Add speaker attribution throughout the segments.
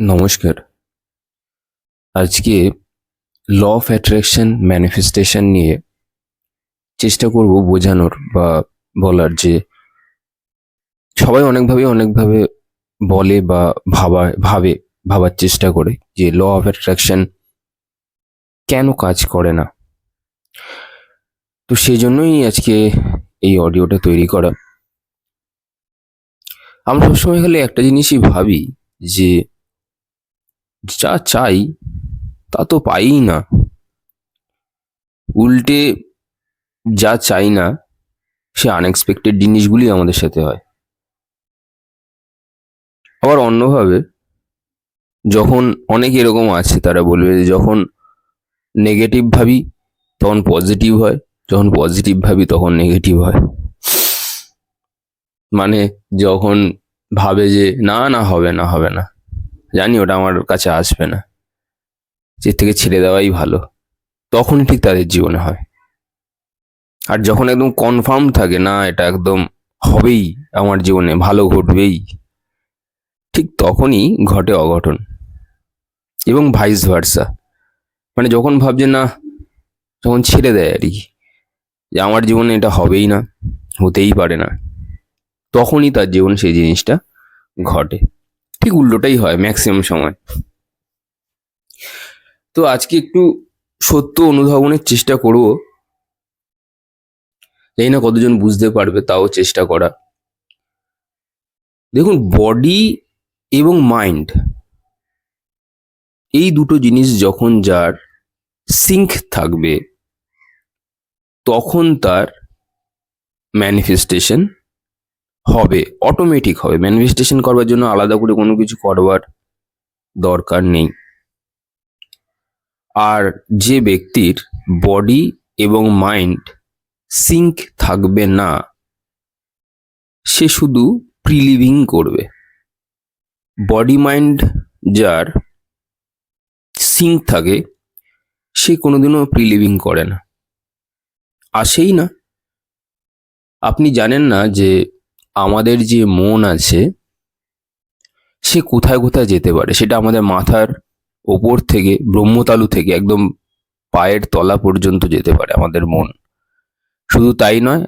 Speaker 1: নমস্কার। আজকে law of attraction manifestation নিয়ে চেষ্টা করব বোঝানোর বা বলার যে সবাই অনেকভাবে বলে বা ভাবার চেষ্টা করে যে ল অফ অ্যাট্রাকশন কেন কাজ করে না। তো সেই জন্যই আজকে এই অডিওটা তৈরি করা। আমরা সবসময় খালি একটা জিনিসই ভাবি যে যা চাই তা তো পাই না, উল্টে যা চাই না সে আনএক্সপেক্টেড জিনিসগুলি আমাদের সাথে হয়। আবার অন্যভাবে যখন অনেকে এরকম আছে তারা বলবে যে যখন নেগেটিভ ভাবি তখন পজিটিভ হয়, যখন পজিটিভ ভাবি তখন নেগেটিভ হয়। মানে যখন ভাবে যে না না হবে না, জানি ওটা আমার কাছে আসবে না, যে থেকে ছেড়ে দেওয়াই ভালো, তখনই ঠিক তাদের জীবনে হয়। আর যখন একদম কনফার্ম থাকে না এটা একদম হবেই, আমার জীবনে ভালো ঘটবেই, ঠিক তখনই ঘটে অঘটন। এবং ভাইস ভার্সা, মানে যখন ভাবছে না, যখন ছেড়ে দেয় আর কি, যে আমার জীবনে এটা হবেই না, হতেই পারে না, তখনই তার জীবনে সেই জিনিসটা ঘটে। ঠিক উল্টোটাই হয় ম্যাক্সিমাম সময়। তো আজকে একটু সত্য অনুধাবনের চেষ্টা করব, জানি না কতজন বুঝতে পারবে, তাও চেষ্টা করা। দেখুন, বডি এবং মাইন্ড এই দুটো জিনিস যখন যার সিঙ্ক থাকবে তখন তার ম্যানিফেস্টেশন হবে, অটোমেটিক হবে। ম্যানিফেস্টেশন করবার জন্য আলাদা করে কোনো কিছু করবার দরকার নেই। আর যে ব্যক্তির বডি এবং মাইন্ড সিঙ্ক থাকবে না, সে শুধু প্রিলিভিং করবে। বডি মাইন্ড যার সিঙ্ক থাকে সে কোনোদিনও প্রিলিভিং করে না, আসেই না। আপনি জানেন না যে আমাদের যে মন আছে সে কোথায় কোথায় যেতে পারে। সেটা আমাদের মাথার ওপর থেকে, ব্রহ্মতালু থেকে একদম পায়ের তলা পর্যন্ত যেতে পারে আমাদের মন। শুধু তাই নয়,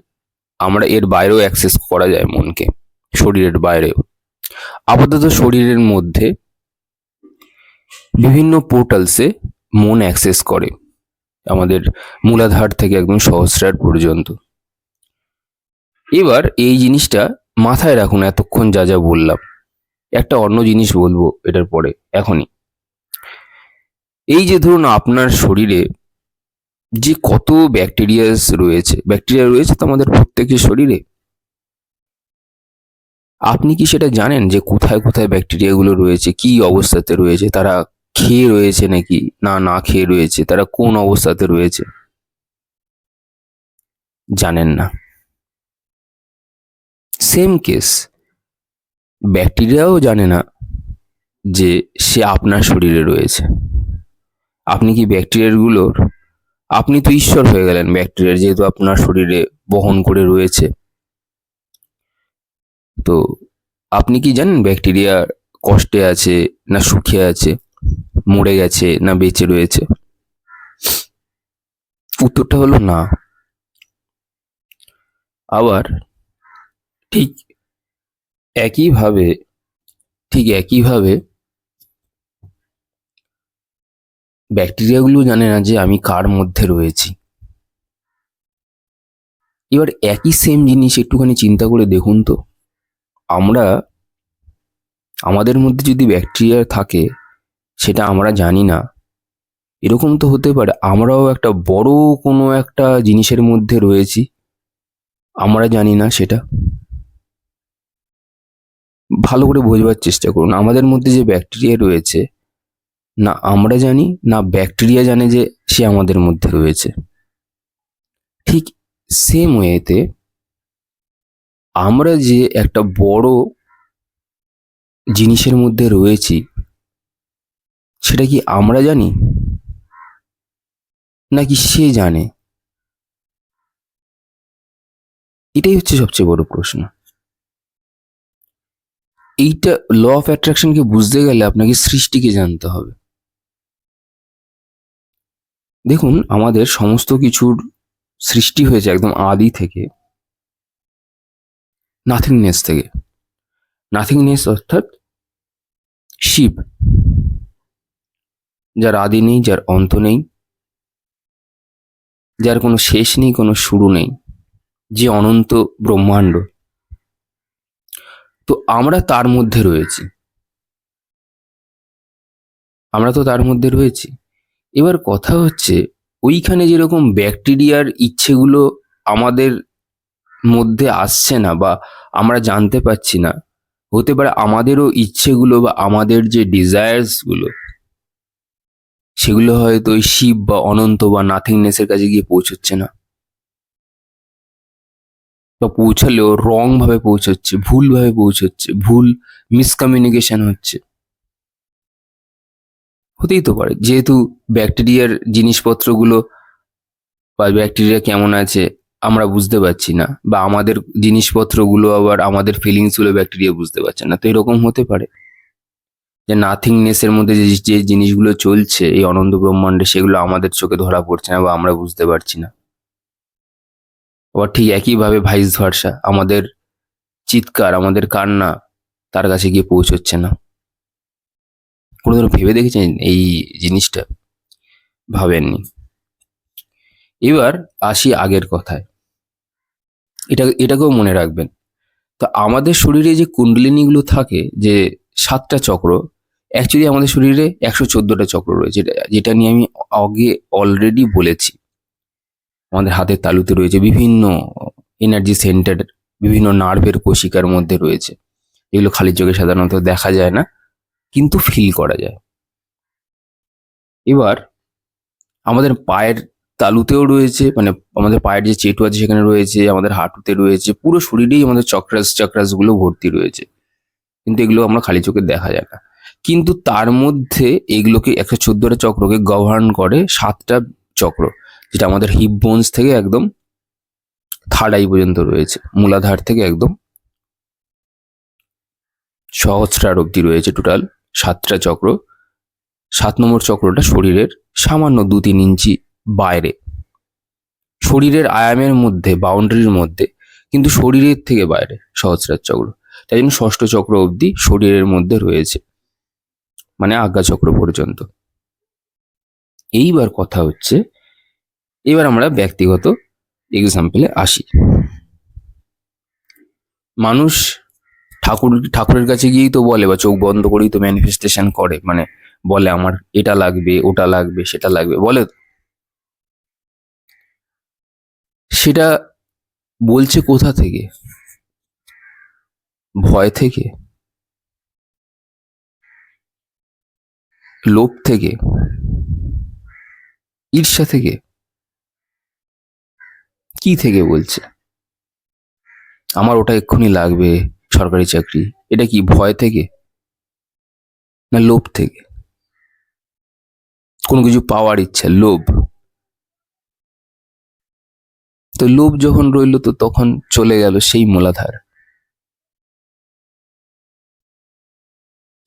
Speaker 1: আমরা এর বাইরেও অ্যাক্সেস করা যায় মনকে, শরীরের বাইরেও। আপাতত শরীরের মধ্যে বিভিন্ন পোর্টালসে মন অ্যাক্সেস করে, আমাদের মূলাধার থেকে একদম সহস্রার পর্যন্ত। এবার এই জিনিসটা মাথায় রাখুন, এতক্ষণ যা যা বললাম। একটা অন্য জিনিস বলবো এটার পরে, এখনই। এই যে ধরুন আপনার শরীরে যে কত ব্যাকটেরিয়া রয়েছে তো আমাদের প্রত্যেকের শরীরে, আপনি কি সেটা জানেন যে কোথায় কোথায় ব্যাকটেরিয়াগুলো রয়েছে, কি অবস্থাতে রয়েছে, তারা খেয়ে রয়েছে নাকি না না খেয়ে রয়েছে, তারা কোন অবস্থাতে রয়েছে? জানেন না। সেম কেস, ব্যাকটেরিয়াও জানে না যে সে আপনার শরীরে রয়েছে। আপনি কি ব্যাকটেরিয়াগুলোর, আপনি তো ঈশ্বর হয়ে গেলেন ব্যাকটেরিয়ার, যেহেতু আপনার শরীরে বহন করে রয়েছে। তো আপনি কি জানেন ব্যাকটেরিয়া কষ্টে আছে না সুখে আছে, মরে গেছে না বেঁচে রয়েছে? উত্তরটা হলো না। আবার ঠিক একইভাবে ঠিক একইভাবে ব্যাকটেরিয়াগুলো জানে না যে আমি কার মধ্যে রয়েছি। এবার একই সেম জিনিস একটুখানি চিন্তা করে দেখুন তো, আমরা, আমাদের মধ্যে যদি ব্যাকটেরিয়া থাকে সেটা আমরা জানি না, এরকম তো হতে পারে আমরাও একটা বড় কোনো একটা জিনিসের মধ্যে রয়েছি, আমরা জানি না সেটা। ভালো করে বোঝবার চেষ্টা করুন, আমাদের মধ্যে যে ব্যাকটেরিয়া রয়েছে, না আমরা জানি না ব্যাকটেরিয়া জানে যে সে আমাদের মধ্যে রয়েছে। ঠিক সেম ওয়েতে আমরা যে একটা বড় জিনিসের মধ্যে রয়েছি, সেটা কি আমরা জানি নাকি সে জানে? এটাই হচ্ছে সবচেয়ে বড় প্রশ্ন। এইটা ল অফ অ্যাট্রাকশনকে বুঝতে গেলে আপনাকে সৃষ্টিকে জানতে হবে। দেখুন, আমাদের সমস্ত কিছুর সৃষ্টি হয়েছে একদম আদি থেকে, নাথিংনেস থেকে। নাথিংনেস অর্থাৎ শিব, যার আদি নেই, যার অন্ত নেই, যার কোনো শেষ নেই, কোনো শুরু নেই, যে অনন্ত ব্রহ্মাণ্ড। তো আমরা তার মধ্যে রয়েছি, আমরা তো তার মধ্যে রয়েছি। এবার কথা হচ্ছে, ওইখানে যেরকম ব্যাকটেরিয়ার ইচ্ছেগুলো আমাদের মধ্যে আসছে না বা আমরা জানতে পারছি না, হতে পারে আমাদেরও ইচ্ছেগুলো বা আমাদের যে ডিজায়ার্স গুলো, সেগুলো হয়তো ওই শিব বা অনন্ত বা নাথিংনেসের কাছে গিয়ে পৌঁছচ্ছে না, বা পৌঁছালেও রং ভাবে পৌঁছচ্ছে, ভুল ভাবে পৌঁছচ্ছে, ভুল মিসকমিউনিকেশন হচ্ছে। হতেই তো পারে, যেহেতু ব্যাকটেরিয়ার জিনিসপত্রগুলো বা ব্যাকটেরিয়া কেমন আছে আমরা বুঝতে পারছি না, বা আমাদের জিনিসপত্রগুলো আবার আমাদের ফিলিংস গুলো ব্যাকটেরিয়া বুঝতে পারছে না। তো এরকম হতে পারে যে নাথিংনেসের মধ্যে যে যে জিনিসগুলো চলছে এই অনন্ত ব্রহ্মাণ্ডে, সেগুলো আমাদের চোখে ধরা পড়ছে না বা আমরা বুঝতে পারছি না। আবার ঠিক একইভাবে ভাইস ভার্সা, আমাদের চিৎকার, আমাদের কান্না তার কাছে গিয়ে পৌঁছচ্ছে না। কোনোদিনও ভেবে দেখেছেন এই জিনিসটা? ভাবেননি। এবার আসি আগের কথায়, এটাকেও মনে রাখবেন। তো আমাদের শরীরে যে কুণ্ডলিনীগুলো থাকে, যে 7টা চক্র, অ্যাকচুয়ালি আমাদের শরীরে 114টা চক্র রয়েছে, যেটা নিয়ে আমি আগে অলরেডি বলেছি। আমাদের হাতের তালুতে রয়েছে বিভিন্ন এনার্জি সেন্টার, বিভিন্ন নার্ভের কোশিকার মধ্যে রয়েছে, এগুলো খালি চোখে সাধারণত দেখা যায় না, কিন্তু ফিল করা যায়। এবার আমাদের পায়ের তালুতেও রয়েছে, মানে আমাদের পায়ের যে চেটু আছে সেখানে রয়েছে, আমাদের হাঁটুতে রয়েছে, পুরো শরীরেই আমাদের চক্রাস গুলো ভর্তি রয়েছে, কিন্তু এগুলো আমরা খালি চোখে দেখা যায় না। কিন্তু তার মধ্যে এগুলোকে 114টা চক্রকে গভর্ন করে 7টা চক্র, যেটা আমাদের হিপ বোনস থেকে একদম থার্ড আই পর্যন্ত রয়েছে, মূলাধার থেকে একদম সহস্রার অব্দি রয়েছে টোটাল 7টা চক্র। 7 নম্বর চক্রটা শরীরের সামান্য 2-3 ইঞ্চি বাইরে, শরীরের আয়ামের মধ্যে, বাউন্ডারির মধ্যে, কিন্তু শরীরের থেকে বাইরে সহস্রার চক্র। তাই জন্য 6ষ্ঠ চক্র অব্দি শরীরের মধ্যে রয়েছে, মানে আজ্ঞা চক্র পর্যন্ত। এইবার কথা হচ্ছে, এবার আমরা ব্যক্তিগত এক্সাম্পলে আসি। মানুষ ঠাকুরের কাছে গিয়েই তো বলে, বা চোখ বন্ধ করেই তো ম্যানিফেস্টেশন করে, মানে বলে আমার এটা লাগবে, ওটা লাগবে, সেটা লাগবে, বলে। সেটা বলছে কোথা থেকে? ভয় থেকে? লোভ থেকে? ঈর্ষা থেকে? কি থেকে বলছে আমার ওটা এক্ষুনি লাগবে, সরকারি চাকরি? এটা কি ভয় থেকে না লোভ থেকে? কোনো কিছু পাওয়ার ইচ্ছা, লোভ। তো লোভ যখন রইল, তো তখন চলে গেল সেই মূলাধার,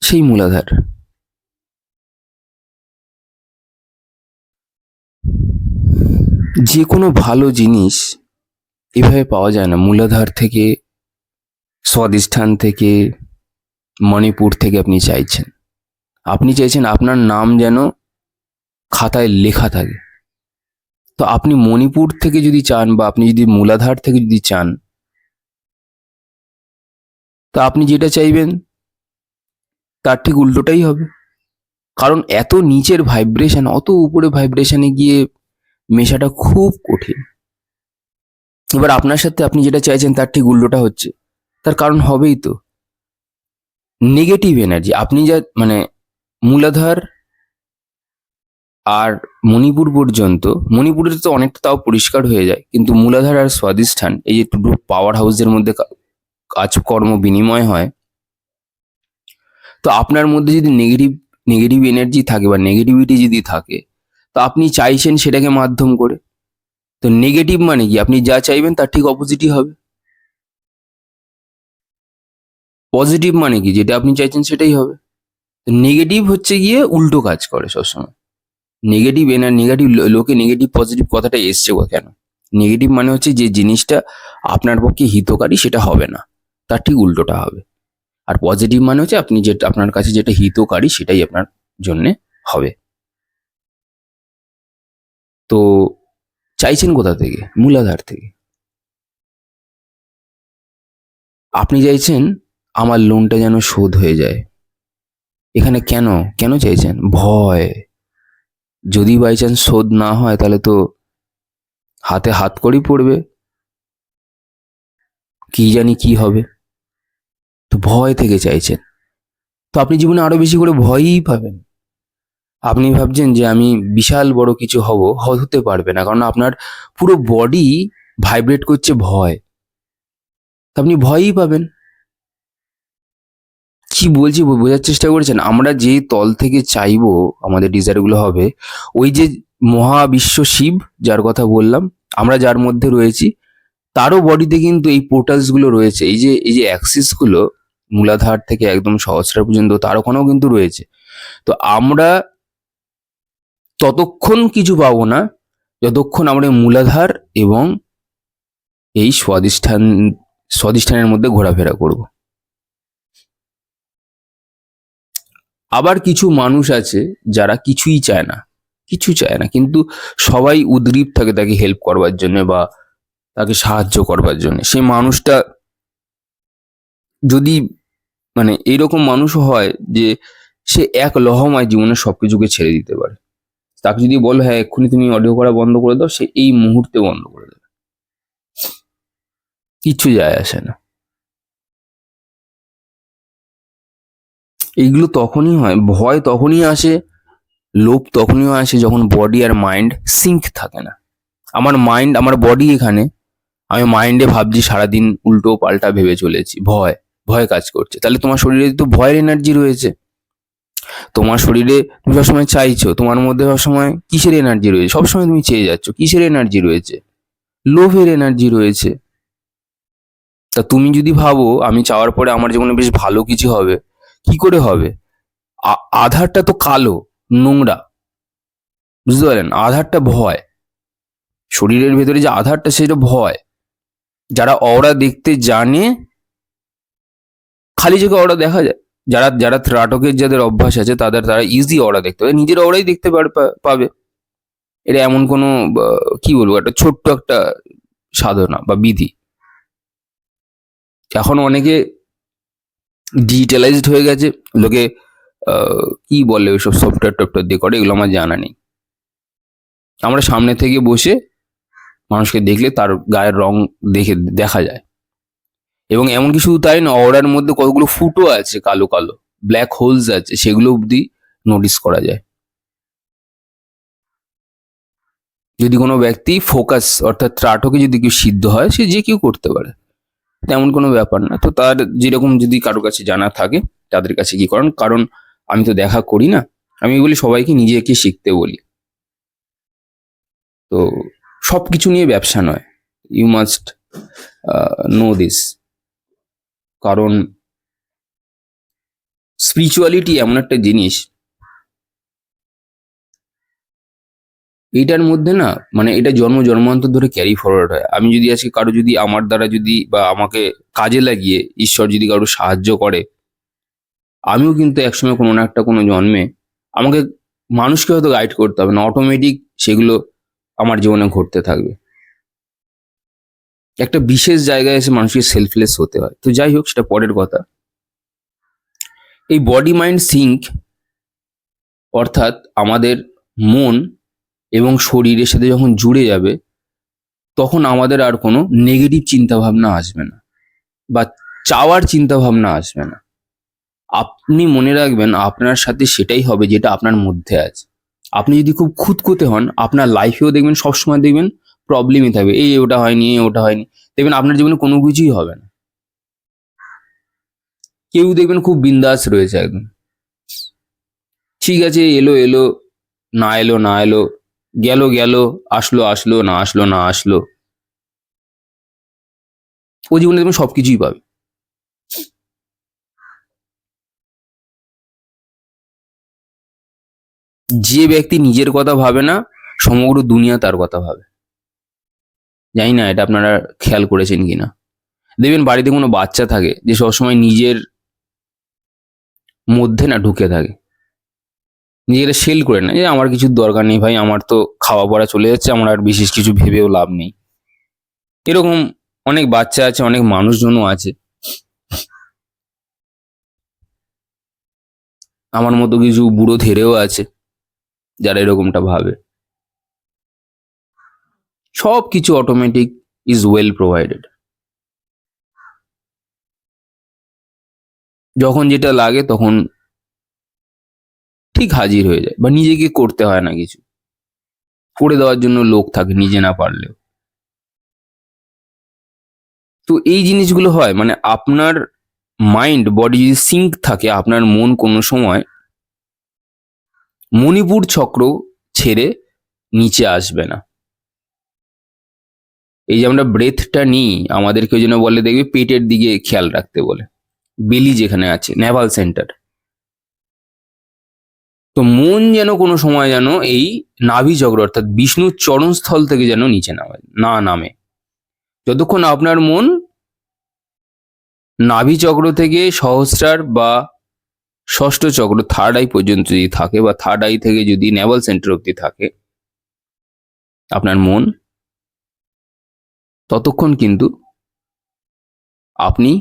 Speaker 1: সেই মূলাধার। যে কোনো ভালো জিনিস এভাবে পাওয়া যায় না। মূলাধার থেকে, স্বাধিষ্ঠান থেকে, মণিপুর থেকে আপনি চাইছেন, আপনার নাম যেন খাতায় লেখা থাকে। তো আপনি মণিপুর থেকে যদি চান, বা আপনি যদি মূলাধার থেকে যদি চান, তা আপনি যেটা চাইবেন তার ঠিক উল্টোটাই হবে। কারণ এত নিচের ভাইব্রেশন, অত উপরে ভাইব্রেশনে গিয়ে মেশাটা খুব কঠিন। এবার আপনার সাথে আপনি যেটা চাইছেন তার ঠিক উল্টোটা হচ্ছে, তার কারণ হবেই তো নেগেটিভ এনার্জি। আপনি যা, মানে মূলাধার আর মণিপুর পর্যন্ত, মণিপুরের তো অনেকটা তাও পরিষ্কার হয়ে যায়, কিন্তু মূলাধার আর স্বাধিষ্ঠান, এই যে দুটো পাওয়ার হাউসের মধ্যে কাজকর্ম বিনিময় হয়। তো আপনার মধ্যে যদি নেগেটিভ এনার্জি থাকে বা নেগেটিভিটি যদি থাকে, তো আপনি চাইছেন সেটাকে মাধ্যম করে। তো নেগেটিভ মানে কি, আপনি যা চাইবেন তার ঠিক অপোজিটই হবে। পজিটিভ মানে কি, যেটা আপনি চাইছেন সেটাই হবে। নেগেটিভ হচ্ছে গিয়ে উল্টো কাজ করে সবসময়। নেগেটিভ লোকে নেগেটিভ পজিটিভ কথাটা এসছে কেন? নেগেটিভ মানে হচ্ছে যে জিনিসটা আপনার পক্ষে হিতকারী সেটা হবে না, তার ঠিক উল্টোটা হবে। আর পজিটিভ মানে হচ্ছে আপনি যেটা আপনার কাছে যেটা হিতকারী সেটাই আপনার জন্যে হবে। তো চাইছেন কোথা থেকে? মূলাধার থেকে। আপনি চাইছেন আমার লোনটা যেন শোধ হয়ে যায়। এখানে কেন কেন চাইছেন? ভয়। যদি বাই চান্স শোধ না হয় তাহলে তো হাতে হাত করেই পড়বে, কি জানি কি হবে। তো ভয় থেকে চাইছেন। তো আপনি জীবনে আরো বেশি করে ভয়ই পাবেন। আপনি ভাবছেন যে আমি বিশাল বড় কিছু হতে পারবে না, কারণ আপনার পুরো বডি ভাইব্রেট করছে ভয়। তো আপনি ভয়ই পাবেন। কি বলছি বোঝার চেষ্টা করেছেন? আমরা যে তল থেকে চাইবো আমাদের ডিজায়ার গুলো হবে, ওই যে মহাবিশ্ব শিব যার কথা বললাম, আমরা যার মধ্যে রয়েছি, তারও বডিতে কিন্তু এই পোর্টালস গুলো রয়েছে। এই যে অ্যাক্সিস গুলো মূলাধার থেকে একদম সহস্রার পর্যন্ত, তার ওখানেও কিন্তু রয়েছে। তো আমরা ততক্ষণ কিছু পাবো না যতক্ষণ আমরা মূলাধার এবং এই স্বাধিষ্ঠানের মধ্যে ঘোরাফেরা করব। আবার কিছু মানুষ আছে যারা কিছু চায় না, কিন্তু সবাই উদগ্রীব থাকে তাকে হেল্প করবার জন্য বা তাকে সাহায্য করবার জন্য। সেই মানুষটা যদি মানে এরকম মানুষও হয় যে সে এক লহমায় জীবনের সবকিছুকে ছেড়ে দিতে পারে। তাকে যদি বলো হ্যাঁ এক্ষুনি তুমি অডিও করা বন্ধ করে দাও, সে এই মুহূর্তে বন্ধ করে দেবে, কিচ্ছু যায় আসে না। এইগুলো তখনই হয়, ভয় তখনই আসে, লোভ তখনই আসে যখন বডি আর মাইন্ড সিঙ্ক থাকে না। আমার বডি এখানে, আমি মাইন্ডে ভাবছি সারাদিন উল্টো পাল্টা ভেবে চলেছি, ভয় কাজ করছে। তাহলে তোমার শরীরে তো ভয়ের এনার্জি রয়েছে। তোমার শরীরে তুমি সবসময় চাইছো, তোমার মধ্যে সবসময় কিসের এনার্জি রয়েছে? সবসময় তুমি চেয়ে যাচ্ছ, কিসের এনার্জি রয়েছে? লোভের এনার্জি রয়েছে। তা তুমি যদি ভাবো আমি চাওয়ার পরে আমার জীবনে বেশ ভালো কিছু হবে, কি করে হবে? আধারটা তো কালো, নোংরা, বুঝতে পারলেন? আধারটা ভয়। শরীরের ভেতরে যে আধারটা সেটা ভয়। যারা অওরা দেখতে জানে, খালি চোখে অওরা দেখা যায়। যারা যারা ত্রাটকের যাদের অভ্যাস আছে তারা ইজি অওরা দেখতে পাবে, নিজের অওরাই দেখতে পাবে। এটা এমন কোনো কি বলবো, একটা ছোট্ট একটা সাধনা বা বিধি। এখন অনেকে ডিজিটালাইজড হয়ে গেছে, লোকে কি বলে ওইসব সফটওয়্যার টফটওয়্যার দিয়ে করে, এগুলো আমার জানা নেই। আমরা সামনে থেকে বসে মানুষকে দেখলে তার গায়ের রং দেখা যায়। এবং এমনকি শুধু তাই না, অওরার মধ্যে কতগুলো ফুটো আছে, কালো কালো ব্ল্যাক হোলস আছে, সেগুলো অব্দি নোটিস করা যায়। যদি কোনো ব্যক্তি ফোকাস অর্থাৎ ত্রাটকে যদি কেউ সিদ্ধ হয়, সে যে কেউ করতে পারে, তেমন কোনো ব্যাপার না। তো তার যেরকম যদি কারো কাছে জানা থাকে তাদের কাছে কি করেন, কারণ আমি তো দেখা করি না, আমি বলি সবাইকে নিজেকে শিখতে বলি। তো সবকিছু নিয়ে ব্যবসা নয়, ইউ মাস্ট নো দিস। কারণ স্পিরিচুয়ালিটি এমন একটা জিনিস, এইটার মধ্যে না মানে এটা জন্মান্তর ধরে ক্যারি ফরওয়ার্ড হয়। আমি যদি আজকে কারো যদি আমার দ্বারা যদি বা আমাকে কাজে লাগিয়ে ঈশ্বর যদি কারো সাহায্য করে, আমিও কিন্তু একসময় কোনো না একটা কোনো জন্মে আমাকে মানুষকে হয়তো গাইড করতে হবে না, অটোমেটিক সেগুলো আমার জীবনে ঘটতে থাকবে। একটা বিশেষ জায়গায় এসে মানুষকে সেলফলেস হতে হয়। তো যাই হোক, সেটা পরের কথা। এই বডি মাইন্ড সিঙ্ক অর্থাৎ আমাদের মন এবং শরীরের সাথে যখন জুড়ে যাবে, তখন আমাদের আর কোনো নেগেটিভ চিন্তা ভাবনা আসবে না বা চাওয়ার চিন্তা ভাবনা আসবে না। আপনি মনে রাখবেন আপনার সাথে সেটাই হবে যেটা আপনার মধ্যে আছে। আপনি যদি খুব খুঁতখুঁতে হন, আপনার লাইফেও দেখবেন সবসময় দেখবেন প্রবলেমই থাকবে, এই ওটা হয়নি, ওটা হয়নি, দেখবেন আপনার জীবনে কোনো কিছুই হবে না। কেউ দেখবেন খুব বিন্দাস রয়েছে একদম, ঠিক আছে, এলো এলো, না এলো না এলো, গেল গেল, আসলো আসলো, না আসলো না আসলো, ও জীবনে দেখবেন সবকিছুই পাবে। যে ব্যক্তি নিজের কথা ভাবে না, সমগ্র দুনিয়া তার কথা ভাবে। জানি না এটা আপনারা খেয়াল করেছেন কিনা। দেখবেন বাড়িতে কোনো বাচ্চা থাকে যে সবসময় নিজের মধ্যে না ঢুকে থাকে, নিজেরা সেল করে না, যে আমার কিছুর দরকার নেই ভাই, আমার তো খাওয়া পড়া চলে যাচ্ছে, আমার আর বিশেষ কিছু ভেবেও লাভ নেই। এরকম অনেক বাচ্চা আছে, অনেক মানুষজনও আছে, আমার মতো কিছু বুড়ো ধেরেও আছে যারা এরকমটা ভাবে। সব কিছু অটোমেটিক ইজ ওয়েল প্রোভাইডেড। যখন যেটা লাগে তখন ঠিক হাজির হয়ে যায়, বা নিজেকে করতে হয় না কিছু, করে দেওয়ার জন্য লোক থাকে নিজে না পারলেও। তো এই জিনিসগুলো হয়, মানে আপনার মাইন্ড বডি যদি সিঙ্ক থাকে, আপনার মন কোনো সময় মণিপুর চক্র ছেড়ে নিচে আসবে না। এই যে আমরা ব্রেথটা নিই, আমাদেরকে ওই জন্য বলে, দেখবে পেটের দিকে খেয়াল রাখতে বলে, বেলি যেখানে আছে, নেভাল সেন্টার। তো মন যেন কোনো সময় যেন এই নাভি চক্র অর্থাৎ বিষ্ণুর চরণস্থল থেকে যেন নিচে নামে। যতক্ষণ আপনার মন নাভি চক্র থেকে সহস্রার বা ষষ্ঠ চক্র থার্ড আই পর্যন্ত যদি থাকে, বা থার্ড আই থেকে যদি নেভাল সেন্টার অব্দি থাকে আপনার মন, ততক্ষণ কিন্তু আপনি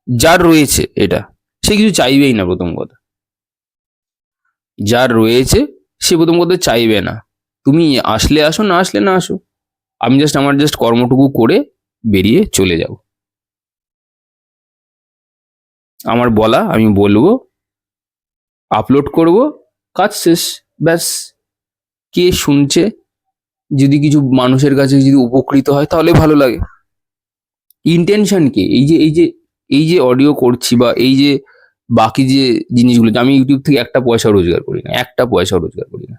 Speaker 1: যার রয়েছে এটা, সে কিছু চাইবেই না। প্রথম কথা, যার রয়েছে সে প্রথম কথা চাইবে না, তুমি আসলে আসো, না আসলে না আসো, আমি আমার কর্মটুকু করে বেরিয়ে চলে যাব। আমার বলা আমি বলবো, আপলোড করব, কাজ শেষ, ব্যাস। কে শুনছে, যদি কিছু মানুষের কাছে যদি উপকৃত হয় তাহলে ভালো লাগে। ইন্টেনশন কি, এই যে অডিও করছি, বা এই যে বাকি যে জিনিসগুলো, আমি ইউটিউব থেকে একটা পয়সা রোজগার করি না, একটা পয়সা রোজগার করি না,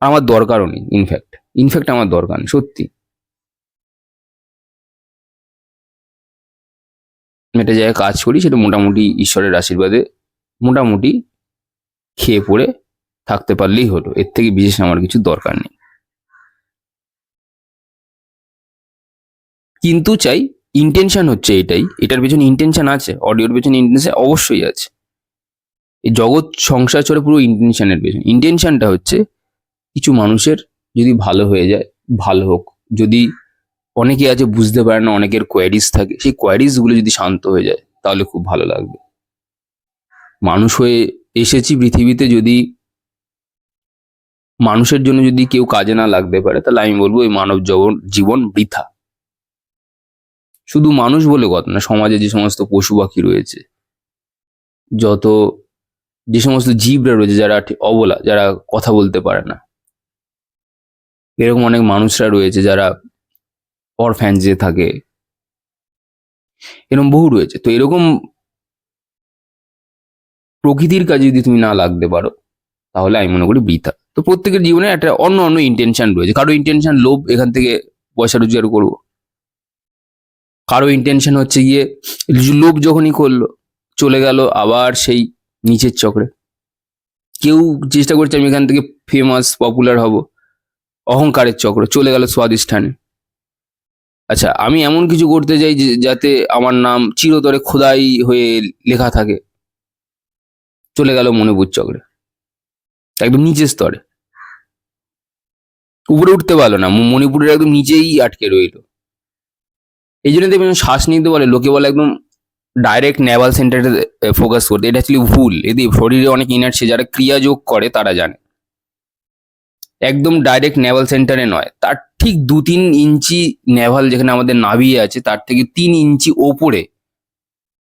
Speaker 1: আমার দরকারও নেই। ইনফ্যাক্ট আমার দরকার নেই, সত্যি। আমি একটা জায়গায় কাজ করি, সেটা মোটামুটি ঈশ্বরের আশীর্বাদে মোটামুটি খেয়ে পড়ে থাকতে পারলেই হলো, এর থেকে বিশেষ আমার কিছু দরকার নেই। কিন্তু চাই, ইন্টেনশন হচ্ছে এটার পেছনে ইন্টেনশন আছে, অডিওর পেছনে ইন্টেনশন অবশ্যই আছে। এই জগৎ সংসার চলে পুরো ইন্টেনশনের পেছনে। ইন্টেনশনটা হচ্ছে কিছু মানুষের যদি ভালো হয়ে যায়, ভালো হোক। যদি অনেকে আছে বুঝতে পারে না, অনেকের কোয়ারিজ থাকে, সেই কোয়ারিজ গুলো যদি শান্ত হয়ে যায় তাহলে খুব ভালো লাগবে। মানুষ হয়ে এসেছি পৃথিবীতে, যদি মানুষের জন্য যদি কেউ কাজে না লাগতে পারে, তাহলে আমি বলবো এই মানব জীবন বৃথা। শুধু মানুষ বলে কথা না, সমাজে যে সমস্ত পশু পাখি রয়েছে, যে সমস্ত জীবরা রয়েছে, যারা অবলা, যারা কথা বলতে পারে না, এরকম অনেক মানুষরা রয়েছে যারা অরফ্যান্সে থাকে, এরকম বহু রয়েছে। তো এরকম প্রকৃতির কাজে যদি তুমি না লাগতে পারো, তাহলে আমি মনে করি বৃথা। তো প্রত্যেকের জীবনে একটা অন্য অন্য ইন্টেনশন রয়েছে। কারো ইন্টেনশন লোভ, এখান থেকে পয়সা রোজগার করবো। কারো ইন্টেনশন হচ্ছে গিয়ে লোভ যখনই করলো, চলে গেল আবার সেই নিচের চক্রে। কেউ চেষ্টা করছে আমি এখান থেকে ফেমাস পপুলার হব, অহংকারের চক্র, চলে গেল স্বাধিষ্ঠানে। আচ্ছা, আমি এমন কিছু করতে চাই যাতে আমার নাম চিরতরে খোদাই হয়ে লেখা থাকে, চলে গেল মণিপুর চক্রে, একদম নিচের স্তরে, উপরে উঠতে পারলো না, মণিপুরের একদম নিচেই আটকে রইল। এই জন্য দেখবেন শ্বাস নিতে বলে, লোকে বলে একদম ডাইরেক্ট নেভাল সেন্টারে ফোকাস করতে। এটা অ্যাকচুয়ালি ভুল। এতে শরীরে অনেক ইনার্জি, যারা ক্রিয়া যোগ করে তারা জানে। একদম ডাইরেক্ট নেভাল সেন্টারে নয়, তার ঠিক 2-3 ইঞ্চি নেভাল যেখানে আমাদের নাভি আছে, তার থেকে 3 ইঞ্চি ওপরে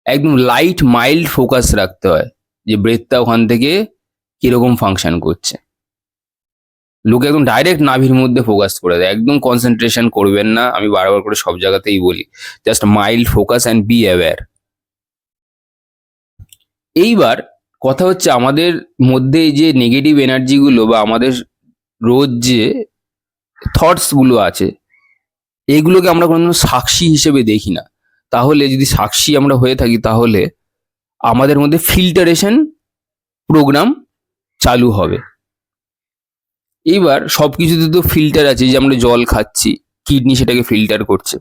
Speaker 1: একদম লাইট মাইল্ড ফোকাস রাখতে হয়, যে ব্রেথটা ওখান থেকে কিরকম ফাংশন করছে। লোকে একদম ডাইরেক্ট নাভির মধ্যে ফোকাস করে দেয়, একদম কনসেন্ট্রেশন করবেন না। আমি বারবার করে সব জায়গাতেই বলি, just mild focus and be aware. এইবার কথা হচ্ছে, আমাদের মধ্যে এই যে নেগেটিভ এনার্জিগুলো, বা আমাদের রোজ যে থটস গুলো আছে, এগুলোকে আমরা কোনো সাক্ষী হিসেবে দেখি না। তাহলে যদি সাক্ষী আমরা হয়ে থাকি, তাহলে আমাদের মধ্যে ফিল্টারেশন প্রোগ্রাম চালু হবে। এইবার সব কিছুতে তো ফিল্টার আছে, যে আমরা জল খাচ্ছি, কিডনি সেটাকে ফিল্টার করছে,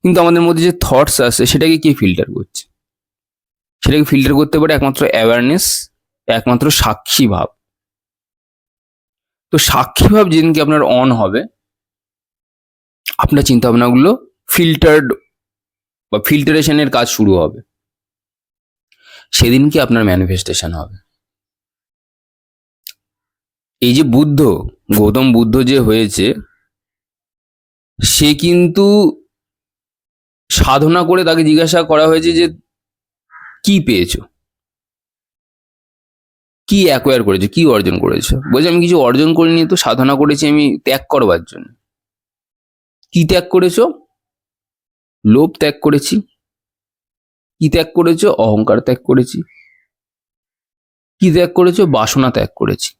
Speaker 1: কিন্তু আমাদের মধ্যে যে থটস আছে সেটাকে কে ফিল্টার করছে? সেটাকে ফিল্টার করতে পারে একমাত্র অ্যাওয়ারনেস, একমাত্র সাক্ষী ভাব। তো সাক্ষী ভাব যেদিনকে আপনার অন হবে, আপনার চিন্তা ভাবনাগুলো ফিল্টার্ড বা ফিল্টারেশনের কাজ শুরু হবে, সেদিনকে আপনার ম্যানিফেস্টেশন হবে। এই যে বুদ্ধ, গৌতম বুদ্ধ যে হয়েছে, সে কিন্তু সাধনা করে তাকে জিজ্ঞাসা করা হয়েছে যে কি পেয়েছো, কি অ্যাকোয়ার করেছো, কি অর্জন করেছো? বলছে আমি কিছু অর্জন করিনি, তো সাধনা করেছি আমি ত্যাগ করবার জন্য। কি ত্যাগ করেছো? লোভ ত্যাগ করেছি। কি ত্যাগ করেছো? অহংকার ত্যাগ করেছি। কি ত্যাগ করেছো? বাসনা ত্যাগ করেছি।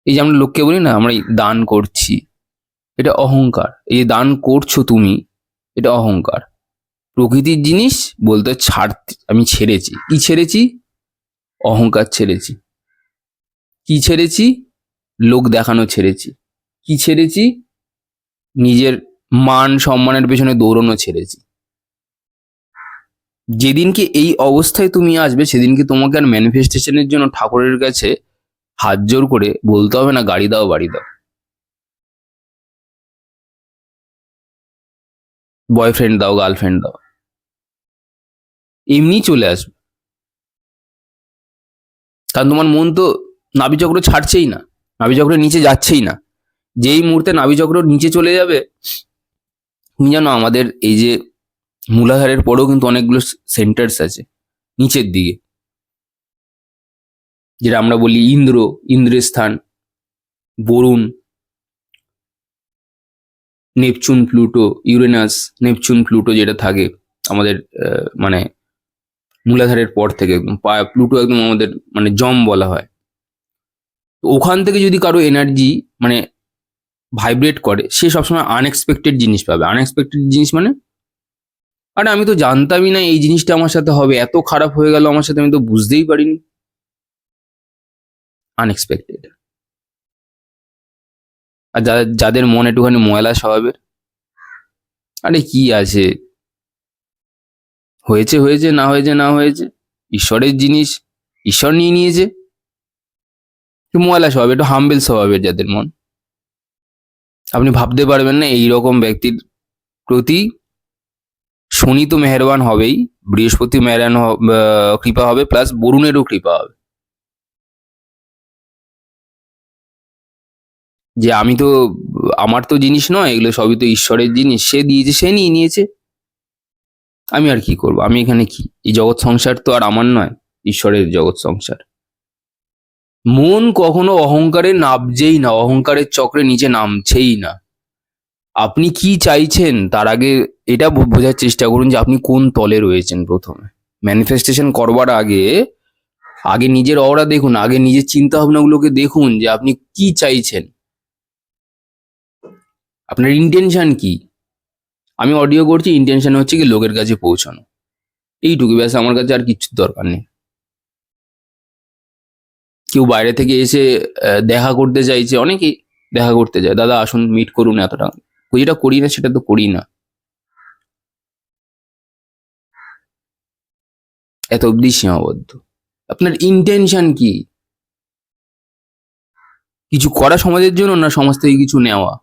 Speaker 1: এই যে আমরা লোককে বলি না, আমরা এই দান করছি, এটা অহংকার। এই যে দান করছো তুমি, এটা অহংকার। প্রকৃতির জিনিস বলতে ছাড়তে আমি ছেড়েছি। কি ছেড়েছি? অহংকার ছেড়েছি। কি ছেড়েছি? লোক দেখানো ছেড়েছি। কি ছেড়েছি? নিজের মান সম্মানের পেছনে দৌড়ানো ছেড়েছি। যেদিনকে এই অবস্থায় তুমি আসবে, সেদিনকে তোমাকে আর ম্যানিফেস্টেশনের জন্য ঠাকুরের কাছে হাত জোর করে বলতে হবে না গাড়ি দাও, বাড়ি দাও, বয়ফ্রেন্ড দাও, গার্লফ্রেন্ড দাও। এমনি চলে আসবে, কারণ তোমার মন তো নাভিচক্র ছাড়ছেই না, নাভিচক্রের নিচে যাচ্ছেই না। যেই মুহূর্তে নাভিচক্র নিচে চলে যাবে, তুমি জানো আমাদের এই যে মূলাধারের পরেও কিন্তু অনেকগুলো সেন্টার্স আছে নিচের দিকে, যেটা আমরা বলি ইন্দ্র, ইন্দ্রের স্থান, Varuna, Neptune, Pluto, Uranus, Neptune, Pluto যেটা থাকে আমাদের মানে মূলাধারের পর থেকে একদম প্লুটো একদম আমাদের মানে জম বলা হয়। তো ওখান থেকে যদি কারো এনার্জি মানে ভাইব্রেট করে, সে সবসময় আনএক্সপেক্টেড জিনিস পাবে। আনএক্সপেক্টেড জিনিস মানে, আরে আমি তো জানতামই না এই জিনিসটা আমার সাথে হবে, এত খারাপ হয়ে গেল আমার সাথে, আমি তো বুঝতেই পারিনি। আনএক্সপেক্টেড। আর যাদের মন একটুখানি ময়লা স্বভাবের, আরে কি আছে, হয়েছে হয়েছে, না হয়েছে না হয়েছে, ঈশ্বরের জিনিস ঈশ্বর নিয়ে নিয়েছে। একটু ময়লা স্বভাব, একটু হাম্বেল স্বভাবের যাদের মন, আপনি ভাবতে পারবেন না এইরকম ব্যক্তির প্রতি শনি তো মেহেরবান হবেই, বৃহস্পতি মেহেরান কৃপা হবে, প্লাস বরুণেরও কৃপা হবে। যে আমি তো, আমার তো জিনিস নয় এগুলো, সবই তো ঈশ্বরের জিনিস, সে দিয়েছে, সে নিয়ে নিয়েছে, আমি আর কি করব, আমি এখানে কি, এই জগৎ সংসার তো আর আমার নয়, ঈশ্বরের জগৎ সংসার। মন কখনো অহংকারে নামছেই না, অহংকারের চক্রে নিচে নামছেই না। আপনি কি চাইছেন তার আগে এটা বোঝার চেষ্টা করুন যে আপনি কোন তলে রয়েছেন। প্রথমে ম্যানিফেস্টেশন করবার আগে আগে নিজের অরা দেখুন, আগে নিজের চিন্তা ভাবনাগুলোকে দেখুন যে আপনি কি চাইছেন, আপনার ইন্টেনশন কি। আমি অডিও করছি, ইন্টেনশন হচ্ছে কি লোকের কাছে পৌঁছানো, এইটুকু ব্যাস, আমার কাছে আর কিচ্ছু দরকার নেই। কেউ বাইরে থেকে এসে দেখা করতে চাইছে, অনেকেই দেখা করতে যায়, দাদা আসুন মিট করুন, এত টাকা, যেটা করি না সেটা তো করি না, এত অবধি সীমাবদ্ধ। আপনার ইন্টেনশন কি, কিছু করা সমাজের জন্য, না সমাজ থেকে কিছু নেওয়া?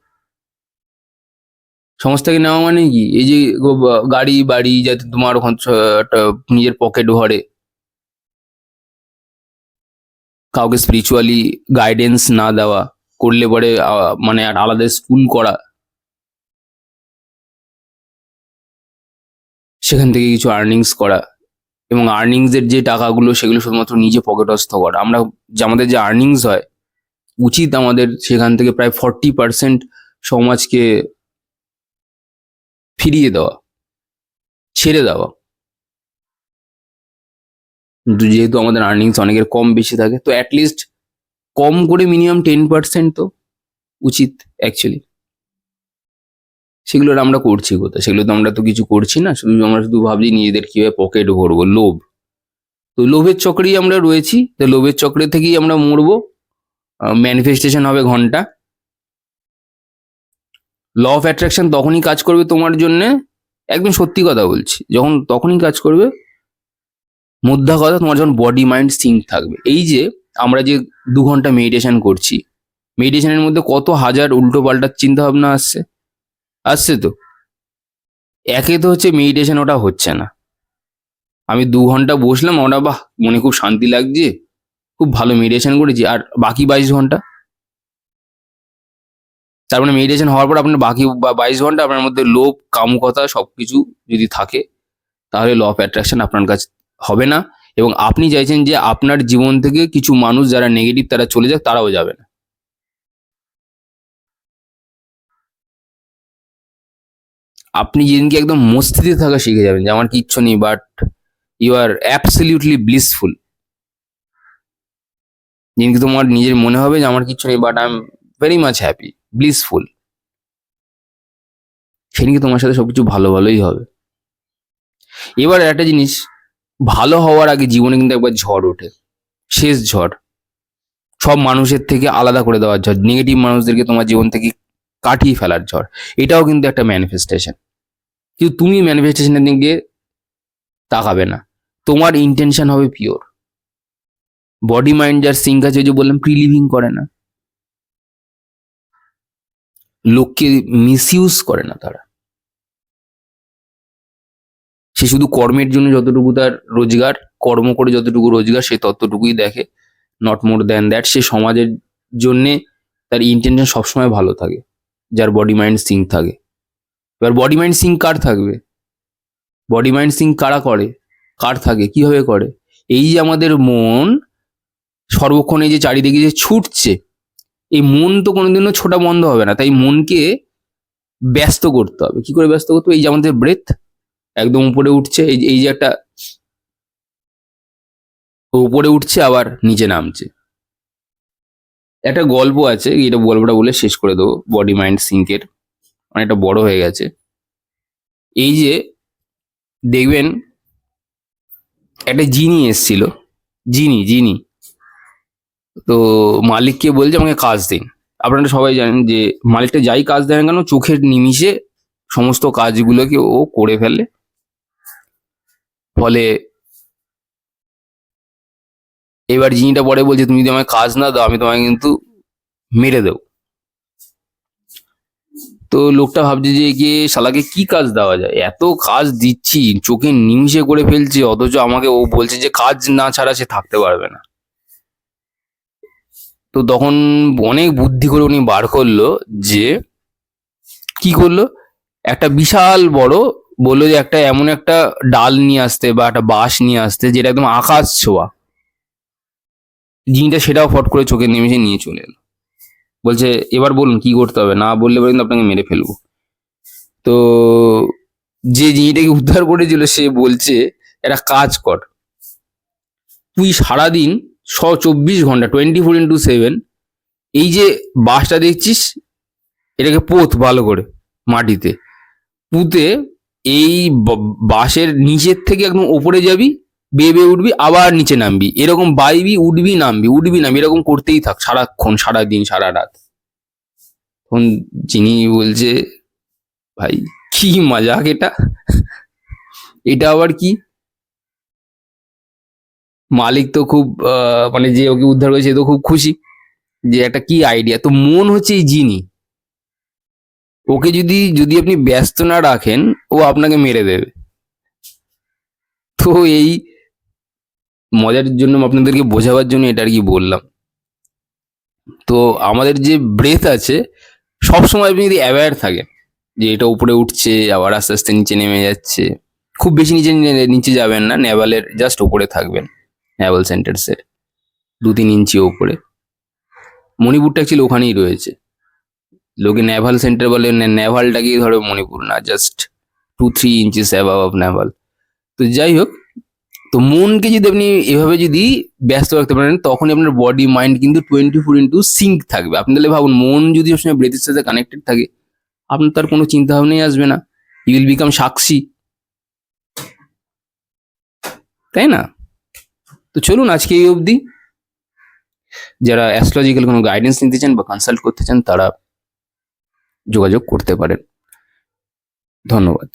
Speaker 1: সমাজ থেকে নেওয়া মানে কি, এই যে গাড়ি বাড়ি যাতে তোমার ওখান একটা নিজের পকেট ভরে, কাউকে স্পিরিচুয়ালি গাইডেন্স না দেওয়া, করলে পরে মানে আর আলাদা স্কুল করা, সেখান থেকে কিছু আর্নিংস করা, এবং আর্নিংস এর যে টাকাগুলো সেগুলো শুধুমাত্র নিজে পকেটস্থ করা। আমরা যে আমাদের যে আর্নিংস হয়, উচিত আমাদের সেখান থেকে প্রায় 40% সমাজকে ফিরিয়ে দেওয়া, ছেড়ে দেওয়া। কিন্তু যেহেতু আমাদের আর্নিংস অনেকের কম বেশি থাকে, তো অ্যাটলিস্ট কম করে মিনিমাম 10% তো উচিত অ্যাকচুয়ালি। সেগুলো আমরা করছি কোথায়? সেগুলো তো আমরা তো কিছু করছি না, শুধু আমরা শুধু ভাবছি নিজেদের কিভাবে পকেট ভরবো, লোভ। তো লোভের চক্রেই আমরা রয়েছি, তো লোভের চক্রে থেকেই আমরা মরবো। ম্যানিফেস্টেশন হবে ঘন্টা। ল অফ অ্যাট্রাকশন তখনই কাজ করবে তোমার জন্য, একদম সত্যি কথা বলছি, তখনই কাজ করবে, মুদ্রা কথা, তোমার যখন বডি মাইন্ড সিঙ্ক থাকবে। এই যে আমরা যে 2 ঘন্টা মেডিটেশন করছি, মেডিটেশনের মধ্যে কত হাজার উল্টো পাল্টা চিন্তা ভাবনা আসছে, আসছে তো। একে তো হচ্ছে মেডিটেশন ওটা হচ্ছে না, আমি 2 ঘন্টা বসলাম, ওটা বাহ মনে খুব শান্তি লাগছে, খুব ভালো মেডিটেশন করেছি, আর বাকি 22 ঘন্টা, তার মানে মেডিটেশন হওয়ার পর আপনার বাকি 22 ঘন্টা আপনার মধ্যে লোভ, কামুকতা সবকিছু যদি থাকে, তাহলে ল অফ অ্যাট্রাকশন আপনার কাছে হবে না। এবং আপনি চাইছেন যে আপনার জীবন থেকে কিছু মানুষ যারা নেগেটিভ তারা চলে যাক, তারাও যাবে না। আপনি যেদিনকে একদম মস্তিতে থাকা শিখে যাবেন যে আমার কিচ্ছু নেই, but you are absolutely blissful, যেদিনকে তোমার নিজের মনে হবে যে আমার কিচ্ছু নেই but I am very much happy, blissful, সেদিনকে তোমার সাথে সবকিছু ভালো ভালোই হবে। এবার একটা জিনিস, ভালো হওয়ার আগে জীবনে কিন্তু একবার ঝড় ওঠে, শেষ ঝড়, সব মানুষের থেকে আলাদা করে দেওয়ার ঝড়, নেগেটিভ মানুষদেরকে তোমার জীবন থেকে কাটিয়ে ফেলার ঝড়। এটাও কিন্তু একটা ম্যানিফেস্টেশন, কিন্তু তুমি ম্যানিফেস্টেশনের দিকে তাকাবে না, তোমার ইন্টেনশন হবে পিওর। বডি মাইন্ড যার সিঙ্ক আছে, ওই যে বললাম প্রিলিভিং করে না, লোককে মিসইউজ করে না তারা, সে শুধু কর্মের জন্য যতটুকু তার রোজগার, কর্ম করে যতটুকু রোজগার সে ততটুকুই দেখে, নট মোর দ্যান দ্যাট। সে সমাজের জন্যে তার ইন্টেনশন সবসময় ভালো থাকে, যার বডি মাইন্ড সিঙ্ক থাকে। এবার বডি মাইন্ড সিঙ্ক কার থাকবে, বডি মাইন্ড সিঙ্ক কারা করে, কার থাকে, কিভাবে করে? এই যে আমাদের মন সর্বক্ষণ এই যে চারিদিকে যে ছুটছে, এই মন তো কোনোদিনও ছোটা বন্ধ হবে না, তাই মনকে ব্যস্ত করতে হবে। কি করে ব্যস্ত করতে হবে? এই যে আমাদের ব্রেথ একদম উপরে উঠছে, এই যে একটা উপরে উঠছে আবার নিচে নামছে। একটা গল্প আছে, এটা গল্পটা বলে শেষ করে দেবো, বডি মাইন্ড সিঙ্কের, অনেকটা বড় হয়ে গেছে। এই যে দেখবেন একটা জিনি এসছিল, জিনি জিনি তো মালিককে বলছে আমাকে কাজ দিন। আপনারা সবাই জানেন যে মালিকটা যাই কাজ দেয় না কেন, চোখের নিমিষে সমস্ত কাজগুলোকে ও করে ফেলে। ফলে এবার জিনিটা পরে বলছে তুমি যদি আমাকে কাজ না দাও আমি তোমাকে কিন্তু মেরে দেবো। তো লোকটা ভাবছে যে একে শালাকে কি কাজ দেওয়া যায়, এত কাজ দিচ্ছি চোখের নিমিষে করে ফেলছে, অথচ আমাকে ও বলছে যে কাজ না ছাড়া সে থাকতে পারবে না। তো তখন অনেক বুদ্ধি করে উনি বার করলো যে কি করলো, একটা বিশাল বড় বললো যে একটা এমন একটা ডাল নিয়ে আসতে বা একটা বাঁশ নিয়ে আসতে যেটা একদম আকাশ ছোঁয়া। জিনিসটা সেটাও ফট করে চোখের নিমিষে নিয়ে চলে এলো। বলছে এবার বলুন কি করতে হবে, না বললে পরে কিন্তু আপনাকে মেরে ফেলবো। তো যে জিনিসটাকে উদ্ধার করেছিল সে বলছে একটা কাজ কর, তুই সারাদিন 24 ঘন্টা 24x7 এই যে বাঁশটা দেখছিস এটাকে পোত ভালো করে মাটিতে পুঁতে, এই বাঁশের নিচের থেকে একদম ওপরে যাবি, বেয়ে বেয়ে উঠবি, আবার নিচে নামবি, এরকম বাইবি উঠবি নামবি উঠবি নামবি, এরকম করতেই থাক সারাক্ষণ, সারাদিন, সারা রাত। তখন যিনি বলছে ভাই কি মজাক এটা, এটা আবার কি? মালিক তো খুব মানে যে ওকে উদ্ধার করেছে সে তো খুব খুশি যে একটা কি আইডিয়া। তো মন হচ্ছে এই জিনি, ওকে যদি যদি আপনি ব্যস্ত না রাখেন ও আপনাকে মেরে দেবে। তো এই মজার জন্য আপনাদেরকে বোঝাবার জন্য এটা আর কি বললাম। তো আমাদের যে ব্রেথ আছে সবসময় আপনি যদি অ্যাওয়্যার থাকেন যে এটা উপরে উঠছে আবার আস্তে আস্তে নিচে নেমে যাচ্ছে, খুব বেশি নিচে নিচে যাবেন না, নেভালের জাস্ট উপরে থাকবেন, নেভাল সেন্টার্সের 2-3 ইঞ্চি উপরে। মণিপুরটা অ্যাকচুয়ালি ওখানেই রয়েছে, লোকে নেভাল সেন্টার বলে, নেভালটাকেই ধরো মণিপুর না, জাস্ট 2-3 ইঞ্চিস অ্যাবাভ নেভাল। তো যাই হোক, তো মনকে যদি আপনি এভাবে যদি ব্যস্ত রাখতে পারেন তখনই আপনার বডি মাইন্ড কিন্তু 24x সিঙ্ক থাকবে। আপনি তাহলে ভাবুন, মন যদি সবসময় ব্রেথের সাথে কানেক্টেড থাকে আপনার তার কোনো চিন্তা ভাবনাই আসবে না, ইউ উইল বিকাম সাক্ষী, তাই না? তো চলুন আজকে এই অবধি। যারা অ্যাস্ট্রোলজিক্যাল কোনো গাইডেন্স নিতে চান বা কনসাল্ট করতে চান তারা যোগাযোগ করতে পারেন। ধন্যবাদ।